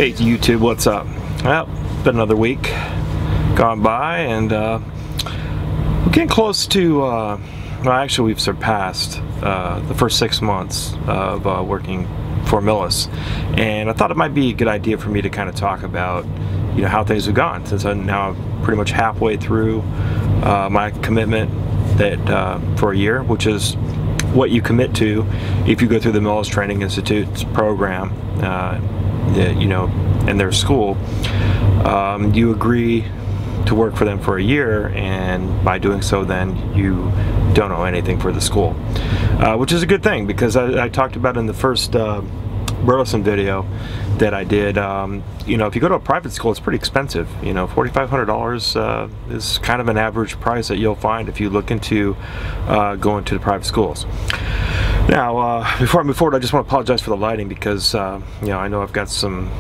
Hey YouTube, what's up? Well, been another week gone by, and we're getting close to, well, actually we've surpassed the first 6 months of working for Millis, and I thought it might be a good idea for me to kind of talk about, you know, how things have gone, since I'm now pretty much halfway through my commitment that for a year, which is what you commit to if you go through the Millis Training Institute's program, you know, in their school. You agree to work for them for a year, and by doing so then you don't owe anything for the school, which is a good thing, because I talked about in the first Burleson video that I did, you know, if you go to a private school, it's pretty expensive. You know, $4,500 is kind of an average price that you'll find if you look into going to the private schools. Now, before I move forward, I just want to apologize for the lighting, because you know, I know I've got some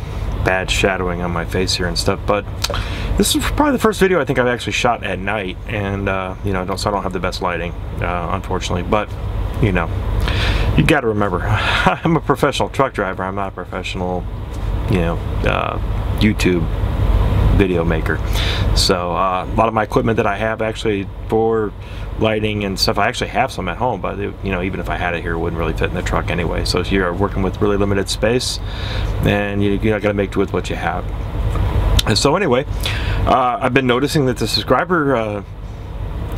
bad shadowing on my face here and stuff, but this is probably the first video I think I've actually shot at night, and you know, so I don't have the best lighting, unfortunately. But you know, you got to remember, I'm a professional truck driver. I'm not a professional, you know, YouTube video maker. So a lot of my equipment that I have actually for lighting and stuff, I actually have some at home, but you know, even if I had it here, it wouldn't really fit in the truck anyway. So if you're working with really limited space, and you got to make do with what you have. And so anyway, I've been noticing that the subscriber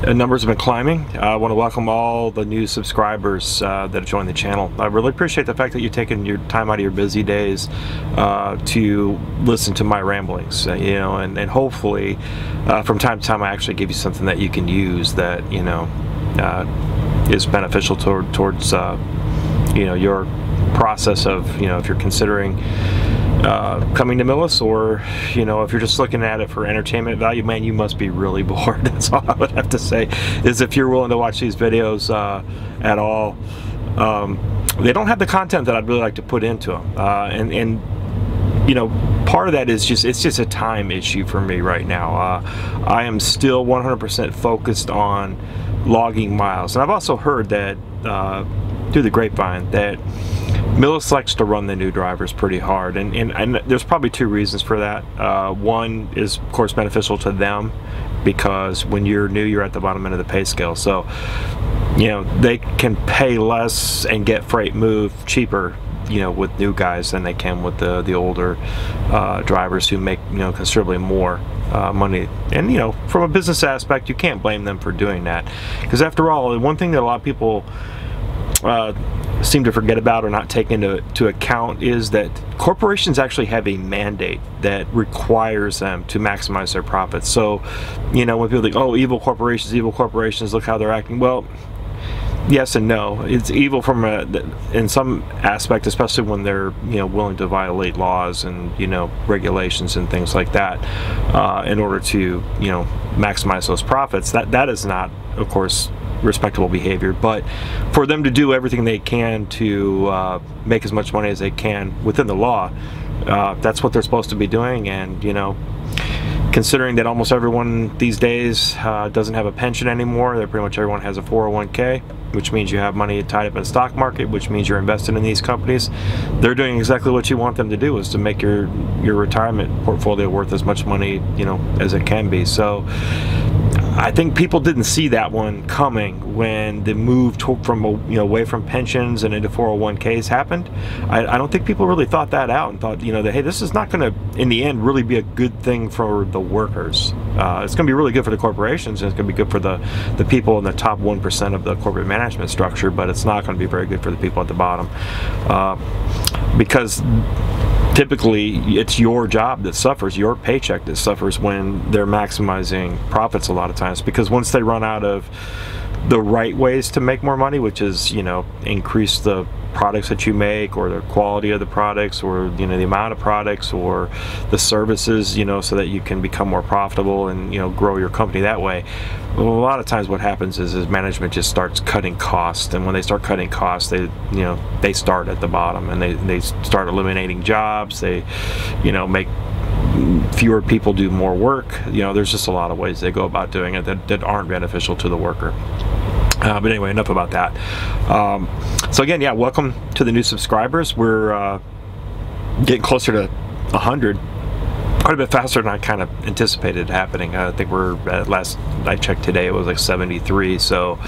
numbers have been climbing. I want to welcome all the new subscribers that have joined the channel. I really appreciate the fact that you're taking your time out of your busy days to listen to my ramblings, you know, and hopefully from time to time I actually give you something that you can use that, you know, is beneficial towards you know, your process of, you know, if you're considering coming to Millis, or you know, if you're just looking at it for entertainment value, man, you must be really bored. That's all I would have to say, is if you're willing to watch these videos at all. They don't have the content that I'd really like to put into them, and you know, part of that is just, it's just a time issue for me right now. I am still 100% focused on logging miles, and I've also heard that through the grapevine that Millis likes to run the new drivers pretty hard, and there's probably two reasons for that. One is, of course, beneficial to them, because when you're new, you're at the bottom end of the pay scale, so you know, they can pay less and get freight moved cheaper, you know, with new guys than they can with the older drivers who make, you know, considerably more money. And you know, from a business aspect, you can't blame them for doing that, because after all, one thing that a lot of people seem to forget about or not take into account is that corporations actually have a mandate that requires them to maximize their profits. So, you know, when people think, oh, evil corporations, look how they're acting. Well, yes and no. It's evil from in some aspect, especially when they're, you know, willing to violate laws and, you know, regulations and things like that in order to, you know, maximize those profits. That is not, of course, respectable behavior. But for them to do everything they can to make as much money as they can within the law, that's what they're supposed to be doing. And you know, considering that almost everyone these days doesn't have a pension anymore, that pretty much everyone has a 401k, which means you have money tied up in the stock market, which means you're invested in these companies. They're doing exactly what you want them to do, is to make your retirement portfolio worth as much money, you know, as it can be. So I think people didn't see that one coming when the move from, you know, away from pensions and into 401ks happened. I don't think people really thought that out and thought, you know, that hey, this is not going to, in the end, really be a good thing for the workers. It's going to be really good for the corporations, and it's going to be good for the people in the top 1% of the corporate management structure, but it's not going to be very good for the people at the bottom, because typically it's your job that suffers, your paycheck that suffers when they're maximizing profits a lot of times, because once they run out of the right ways to make more money, which is, you know, increase the products that you make, or the quality of the products, or you know, the amount of products, or the services, you know, so that you can become more profitable and, you know, grow your company that way. Well, a lot of times what happens is management just starts cutting costs, and when they start cutting costs, they, you know, they start at the bottom, and they start eliminating jobs. They, you know, make fewer people do more work. You know, there's just a lot of ways they go about doing it that aren't beneficial to the worker. But anyway, enough about that. So again, yeah, welcome to the new subscribers. We're getting closer to 100 quite a bit faster than I kind of anticipated happening. I think we're at last I checked today, it was like 73, so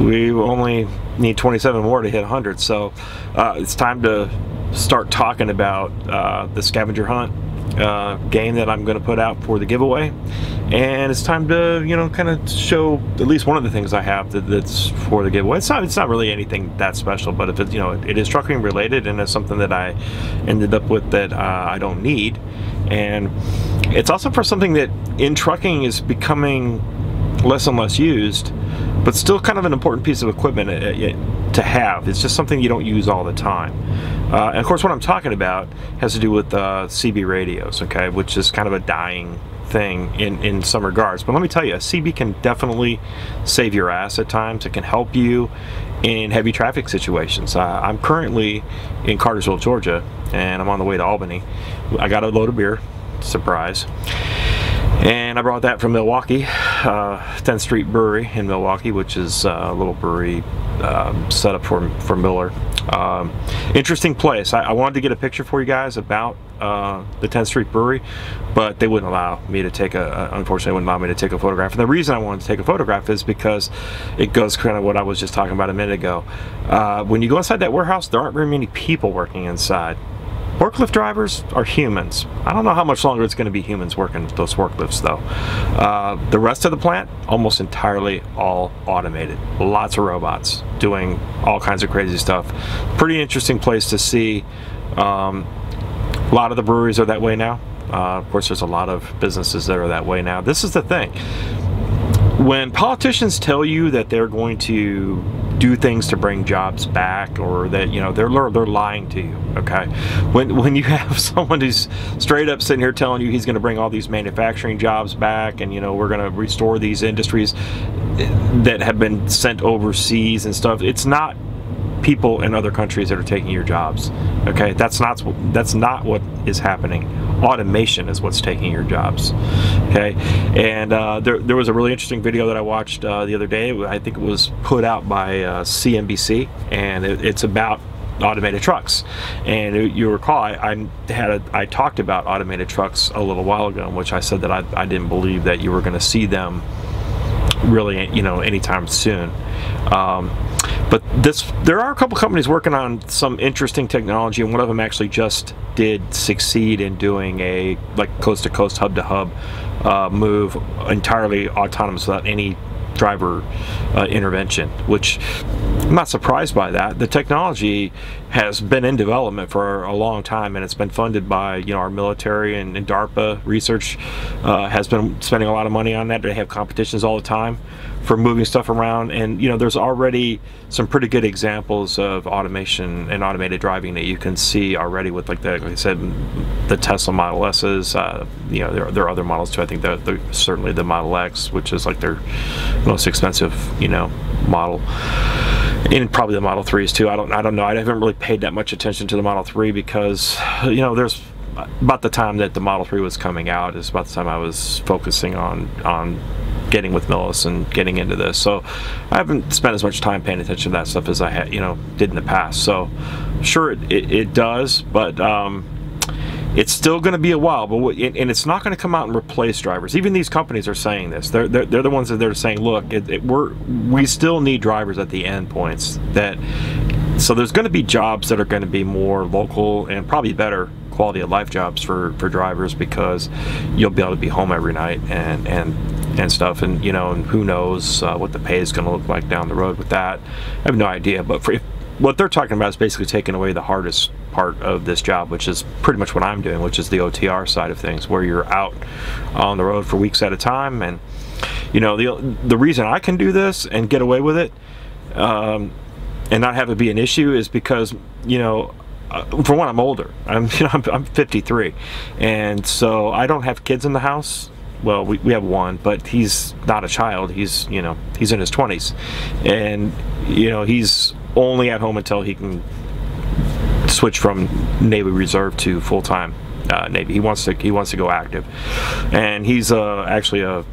we only need 27 more to hit 100. So it's time to start talking about the scavenger hunt game that I'm going to put out for the giveaway, and it's time to, you know, kind of show at least one of the things I have that's for the giveaway. It's not really anything that special, but if it, you know, it is trucking related, and it's something that I ended up with that I don't need, and it's also for something that in trucking is becoming less and less used, but still kind of an important piece of equipment to have. It's just something you don't use all the time. And of course, what I'm talking about has to do with CB radios, okay, which is kind of a dying thing in some regards. But let me tell you, a CB can definitely save your ass at times. It can help you in heavy traffic situations. I'm currently in Cartersville, Georgia, and I'm on the way to Albany. I got a load of beer, surprise. And I brought that from Milwaukee, 10th Street Brewery in Milwaukee, which is a little brewery set up for Miller. Interesting place. I wanted to get a picture for you guys about the 10th Street Brewery, but they wouldn't allow me to take unfortunately wouldn't allow me to take a photograph. And the reason I wanted to take a photograph is because it goes kind of what I was just talking about a minute ago. When you go inside that warehouse, there aren't very many people working inside. Forklift drivers are humans. I don't know how much longer it's going to be humans working those forklifts though. The rest of the plant, almost entirely all automated. Lots of robots doing all kinds of crazy stuff. Pretty interesting place to see. A lot of the breweries are that way now. Of course, there's a lot of businesses that are that way now. This is the thing. When politicians tell you that they're going to do things to bring jobs back, or that, you know, they're lying to you, okay? When you have someone who's straight up sitting here telling you he's going to bring all these manufacturing jobs back, and, you know, we're going to restore these industries that have been sent overseas and stuff, it's not people in other countries that are taking your jobs, okay? That's not what is happening. Automation is what's taking your jobs, okay? And there was a really interesting video that I watched the other day. I think it was put out by CNBC, and it's about automated trucks. And you recall, I talked about automated trucks a little while ago, in which I said that I didn't believe that you were going to see them really, you know, anytime soon. But there are a couple companies working on some interesting technology, and one of them actually just did succeed in doing a coast-to-coast, hub-to-hub move entirely autonomous without any driver intervention, which I'm not surprised by that. The technology has been in development for a long time, and it's been funded by, you know, our military, and DARPA research has been spending a lot of money on that. They have competitions all the time for moving stuff around, and, you know, there's already some pretty good examples of automation and automated driving that you can see already with, like I said, the Tesla Model S's. You know, there are other models too. I think that certainly the Model X, which is like their most expensive, you know, model, and probably the Model 3s too. I don't know. I haven't really paid that much attention to the Model 3 because, you know, there's about the time that the Model 3 was coming out is about the time I was focusing on getting with Millis and getting into this, so I haven't spent as much time paying attention to that stuff as I had, you know, did in the past. So sure, it does, but it's still going to be a while. But and it's not going to come out and replace drivers. Even these companies are saying this. They're the ones that they're saying, look, we still need drivers at the end points. So there's going to be jobs that are going to be more local and probably better quality of life jobs for drivers, because you'll be able to be home every night and stuff, and, you know, and who knows what the pay is going to look like down the road with that. I have no idea, but what they're talking about is basically taking away the hardest part of this job, which is pretty much what I'm doing, which is the OTR side of things, where you're out on the road for weeks at a time. And, you know, the reason I can do this and get away with it and not have it be an issue is because, you know, for one, I'm older. I'm 53, and so I don't have kids in the house. Well, we have one, but he's not a child. He's, you know, he's in his 20s, and, you know, he's only at home until he can switch from Navy Reserve to full-time Navy. He wants to go active, and he's actually a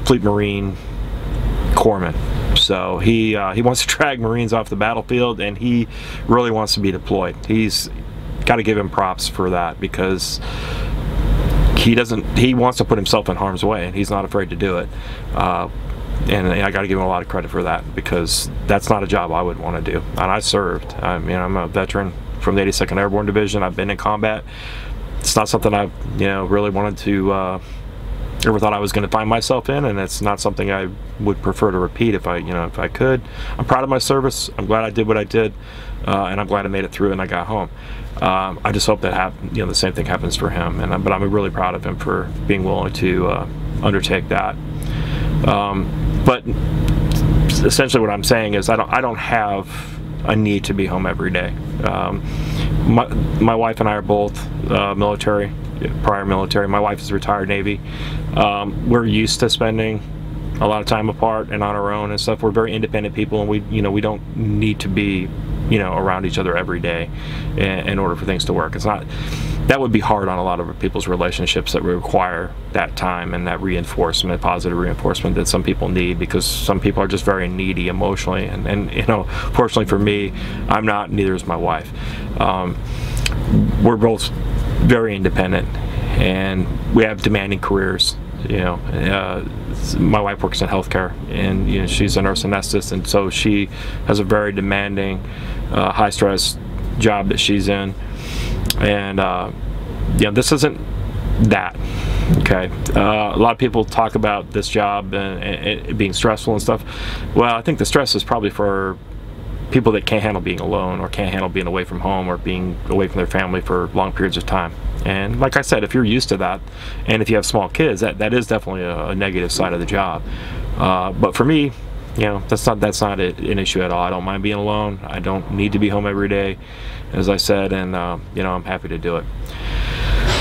Fleet Marine corpsman. So he wants to drag Marines off the battlefield, and he really wants to be deployed. He's got to give him props for that, because he wants to put himself in harm's way, and he's not afraid to do it. And I got to give him a lot of credit for that, because that's not a job I would want to do. And I served. I mean, I'm a veteran from the 82nd Airborne Division. I've been in combat. It's not something I, really wanted to, ever thought I was going to find myself in, and it's not something I would prefer to repeat if I could. I'm proud of my service. I'm glad I did what I did, and I'm glad I made it through and I got home. I just hope that the same thing happens for him. But I'm really proud of him for being willing to undertake that. But essentially, what I'm saying is I don't have a need to be home every day. My wife and I are both military, prior military. My wife is retired Navy. We're used to spending a lot of time apart and on our own and stuff. We're very independent people, and we don't need to be around each other every day in order for things to work. That would be hard on a lot of people's relationships that require that time and that reinforcement, positive reinforcement that some people need, because some people are just very needy emotionally, and fortunately for me, I'm not, neither is my wife. We're both very independent, and we have demanding careers. My wife works in healthcare, and she's a nurse anesthetist, and so she has a very demanding, high stress job that she's in, and this isn't that. Okay, a lot of people talk about this job and it being stressful and stuff. Well, I think the stress is probably for people that can't handle being alone, or can't handle being away from home, or being away from their family for long periods of time. And like I said, if you're used to that, and if you have small kids, that is definitely a negative side of the job. But for me, that's not an issue at all. I don't mind being alone. I don't need to be home every day, as I said, and I'm happy to do it.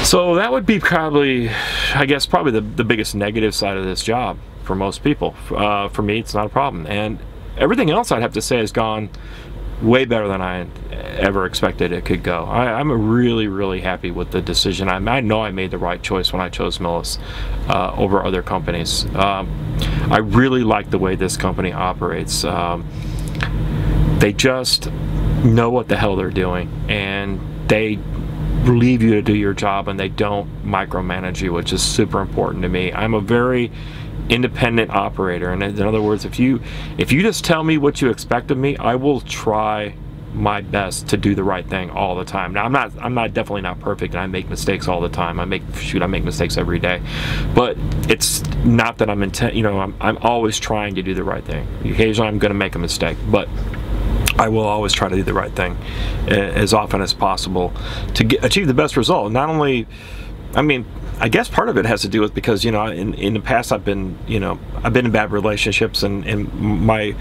So that would be probably the biggest negative side of this job for most people. For me, it's not a problem, and everything else I'd have to say has gone way better than I ever expected it could go. I'm really, really happy with the decision. I know I made the right choice when I chose Millis over other companies. I really like the way this company operates. They just know what the hell they're doing, and they leave you to do your job, and they don't micromanage you, which is super important to me. I'm a very independent operator, and in other words, if you just tell me what you expect of me, I will try my best to do the right thing all the time. Now, I'm definitely not perfect, and I make mistakes all the time. I make mistakes every day, but it's not that I'm always trying to do the right thing. Occasionally I'm going to make a mistake, but I will always try to do the right thing as often as possible to achieve the best result. Not only, I guess part of it has to do with, because in the past I've been in bad relationships, and my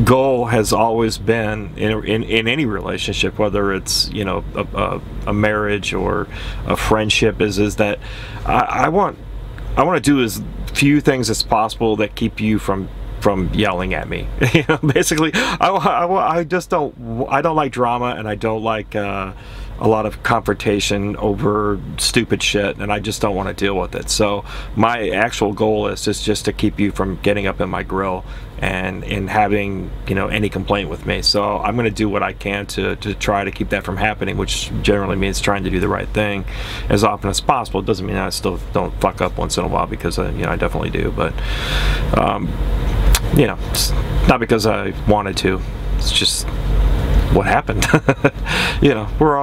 goal has always been in any relationship, whether it's a marriage or a friendship, is that I want to do as few things as possible that keep you from yelling at me. Basically, I don't like drama, and I don't like a lot of confrontation over stupid shit, and I just don't want to deal with it. So my actual goal is just to keep you from getting up in my grill and having any complaint with me. So I'm going to do what I can to try to keep that from happening, which generally means trying to do the right thing as often as possible. It doesn't mean I still don't fuck up once in a while, because I definitely do, but it's not because I wanted to. It's just what happened. We're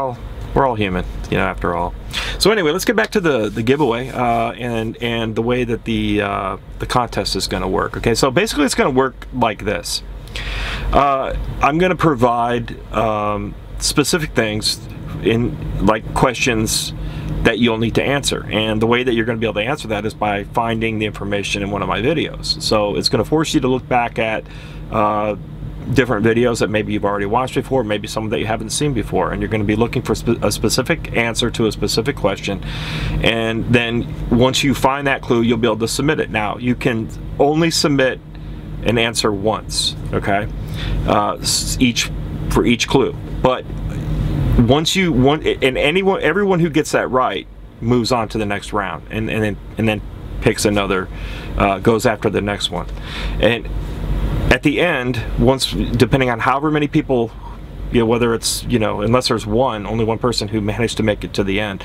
all human, after all. So anyway, let's get back to the giveaway and the way that the contest is going to work. Okay, so basically it's going to work like this. I'm going to provide specific things like questions that you'll need to answer, and the way that you're going to be able to answer that is by finding the information in one of my videos. So it's going to force you to look back at different videos that maybe you've already watched before, maybe some that you haven't seen before, and you're going to be looking for a specific answer to a specific question, and then once you find that clue, you'll be able to submit it. Now, you can only submit an answer once, okay, for each clue, but everyone who gets that right moves on to the next round, and then picks another, goes after the next one. And at the end, depending on however many people you know, whether it's, you know, unless there's only one person who managed to make it to the end.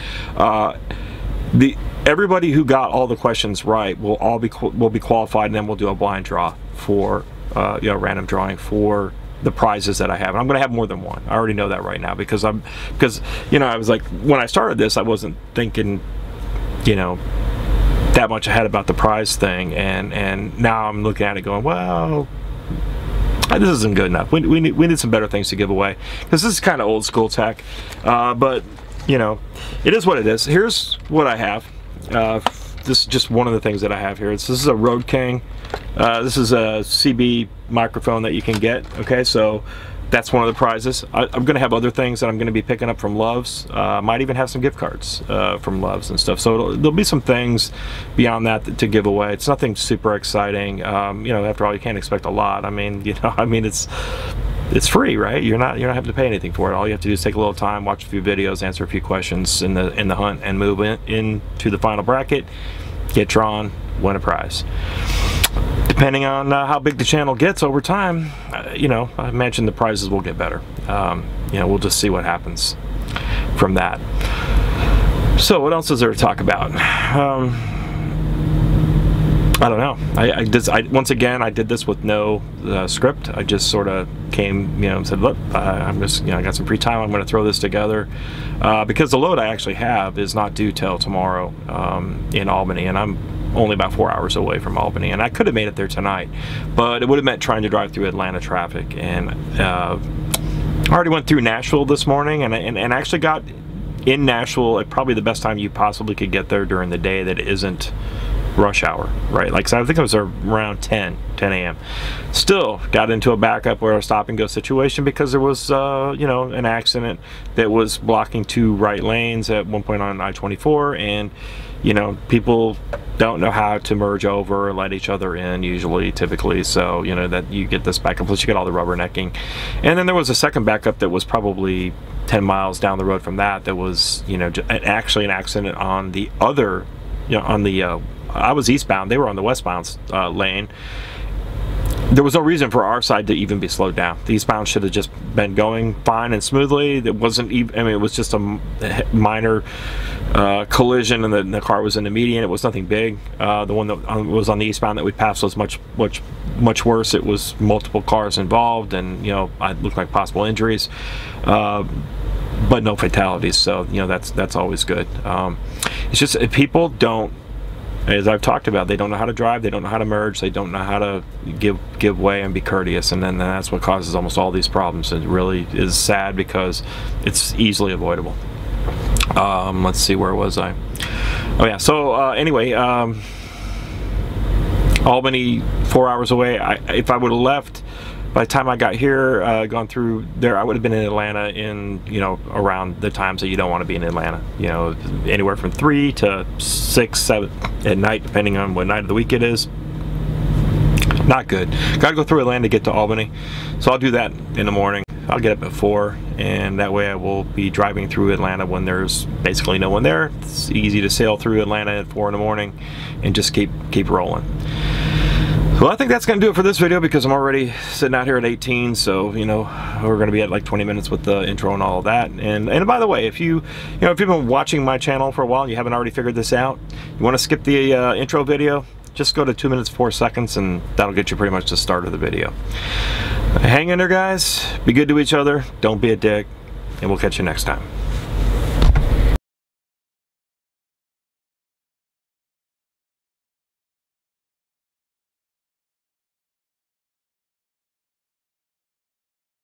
Everybody who got all the questions right will be qualified, and then we'll do a blind draw for you know, random drawing for the prizes that I have. And I'm going to have more than one. I already know that right now because you know, I was like, when I started this, I wasn't thinking, you know, that much ahead about the prize thing, and now I'm looking at it going, well, this isn't good enough. We need some better things to give away, because this is kind of old school tech, but you know, it is what it is. Here's what I have. This is just one of the things that I have here. This is a Road King. This is a CB microphone that you can get. Okay, so that's one of the prizes. I'm going to have other things that I'm going to be picking up from Love's. Might even have some gift cards from Love's and stuff. So there'll be some things beyond that to give away. It's nothing super exciting. You know, after all, you can't expect a lot. I mean, you know, I mean, it's free, right? You're not having to pay anything for it. All you have to do is take a little time, watch a few videos, answer a few questions in the hunt, and move into the final bracket, get drawn, win a prize. Depending on how big the channel gets over time, you know, I imagine the prizes will get better. You know, we'll just see what happens from that. So what else is there to talk about? I don't know. Once again, I did this with no script. I just sort of came, you know, and said, look, I'm just, you know, I got some free time. I'm going to throw this together because the load I actually have is not due till tomorrow in Albany, and I'm only about 4 hours away from Albany, and I could have made it there tonight, but it would have meant trying to drive through Atlanta traffic. And I already went through Nashville this morning, and actually got in Nashville at probably the best time you possibly could get there during the day that isn't rush hour, right? Like, so I think it was around 10 a.m. Still got into a backup or a stop and go situation because there was you know, an accident that was blocking 2 right lanes at one point on I-24, and you know, people don't know how to merge over or let each other in typically, so you know that you get this backup, plus you get all the rubbernecking. And then there was a second backup that was probably 10 miles down the road from that was, you know, actually an accident on the other, you know, on the I was eastbound, they were on the westbound lane. There was no reason for our side to even be slowed down. The eastbound should have just been going fine and smoothly. It wasn't even, I mean, it was just a minor collision, and the car was in the median. It was nothing big. The one that was on the eastbound that we passed was much worse. It was multiple cars involved, and you know, it looked like possible injuries, but no fatalities. So you know, that's always good. It's just people don't, as I've talked about, they don't know how to drive, they don't know how to merge, they don't know how to give way and be courteous, and then that's what causes almost all these problems. It really is sad because it's easily avoidable. Let's see, where was I? Oh yeah, so anyway, Albany, 4 hours away. If I would have left by the time I got here, gone through there, I would have been in Atlanta in, you know, around the times that you don't want to be in Atlanta. You know, anywhere from 3 to 6, 7 at night, depending on what night of the week it is. Not good. Got to go through Atlanta to get to Albany. So I'll do that in the morning. I'll get up at 4, and that way I will be driving through Atlanta when there's basically no one there. It's easy to sail through Atlanta at 4 in the morning and just keep rolling. Well, I think that's going to do it for this video because I'm already sitting out here at 18, so you know, we're going to be at like 20 minutes with the intro and all of that. And by the way, if you've been watching my channel for a while and you haven't already figured this out, you want to skip the intro video, just go to 2 minutes 4 seconds, and that'll get you pretty much the start of the video. Hang in there, guys. Be good to each other. Don't be a dick, and we'll catch you next time.